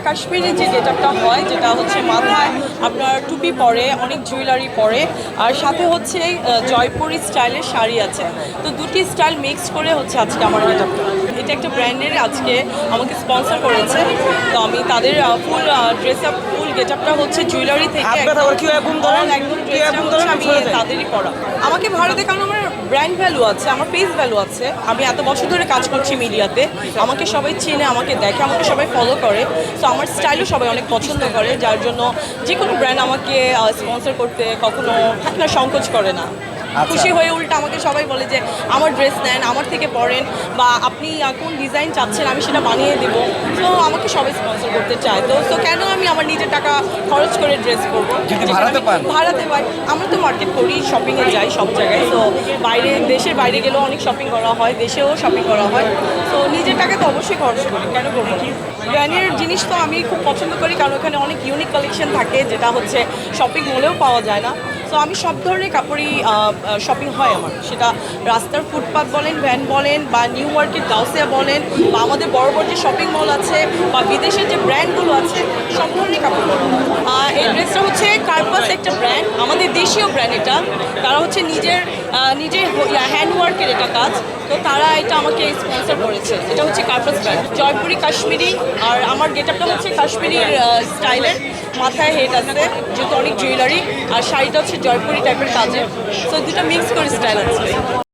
কাশ্মীরি যে গেটআপটা হয়, যেটা হচ্ছে মাথায় আপনার টুপি পরে, অনেক জুয়েলারি পরে, আর সাথে হচ্ছে জয়পুরি স্টাইলের শাড়ি আছে। তো দুটি স্টাইল মিক্স করে হচ্ছে আজকে আমার গেটআপটা। এটা একটা ব্র্যান্ডের আজকে আমাকে স্পন্সর করেছে, তো আমি তাদের ফুল ড্রেস আপ, ফুল গেটআপটা হচ্ছে জুয়েলারি থেকে একদম আমি তাদেরই করা। আমাকে ভারতে, কারণ আমার ব্র্যান্ড ভ্যালু আছে, আমার ফেস ভ্যালু আছে। আমি এত বছর ধরে কাজ করছি মিডিয়াতে, আমাকে সবাই চেনে, আমাকে দেখে, আমাকে সবাই ফলো করে। সো আমার স্টাইলও সবাই অনেক পছন্দ করে, যার জন্য যে কোনো ব্র্যান্ড আমাকে স্পন্সর করতে কখনো থাকে না, সংকোচ করে না। খুশি হয়ে উল্টা আমাকে সবাই বলে যে আমার ড্রেস নেন, আমার থেকে পরেন, বা আপনি কোন ডিজাইন চাচ্ছেন আমি সেটা বানিয়ে দেবো। তো আমাকে সবাই স্পন্সর করতে চায়। তো কেন আমি আমার নিজের টাকা খরচ করে ড্রেস করবো? ভাড়াতে পাই। আমরা তো মার্কেট করি, শপিংয়ে যাই সব জায়গায়। তো বাইরে, দেশের বাইরে গেলেও অনেক শপিং করা হয়, দেশেও শপিং করা হয়। তো নিজের টাকা তো অবশ্যই খরচ করি, কেন করবো? ব্র্যান্ডের জিনিস তো আমি খুব পছন্দ করি, কারণ ওখানে অনেক ইউনিক কালেকশন থাকে, যেটা হচ্ছে শপিং মলেও পাওয়া যায় না। তো আমি সব ধরনের কাপড়ই শপিং হয় আমার, সেটা রাস্তার ফুটপাথ বলেন, ভ্যান বলেন, বা নিউ মার্কেট গাউসিয়া বলেন, বা আমাদের বড় বড় যে শপিং মল আছে, বা বিদেশের যে ব্র্যান্ডগুলো আছে, সব ধরনের কাপড় বলা হয়। এই ড্রেসটা হচ্ছে কার্পাস, একটা ব্র্যান্ড, আমাদের দেশীয় ব্র্যান্ড এটা। তারা হচ্ছে নিজের হ্যান্ডওয়ার্কের এটা কাজ। তো তারা এটা আমাকে স্পন্সর করেছে। এটা হচ্ছে কার্পাস ব্র্যান্ড, জয়পুরি কাশ্মীরি। আর আমার গেটআপটা হচ্ছে কাশ্মীরির স্টাইলের, মাথায় হেড আছে, যেহেতু অনেক জুয়েলারি, আর শাড়িটা হচ্ছে জয়পুরি টাইপের কাজের। সো দুটো মিক্স করে স্টাইল আছে।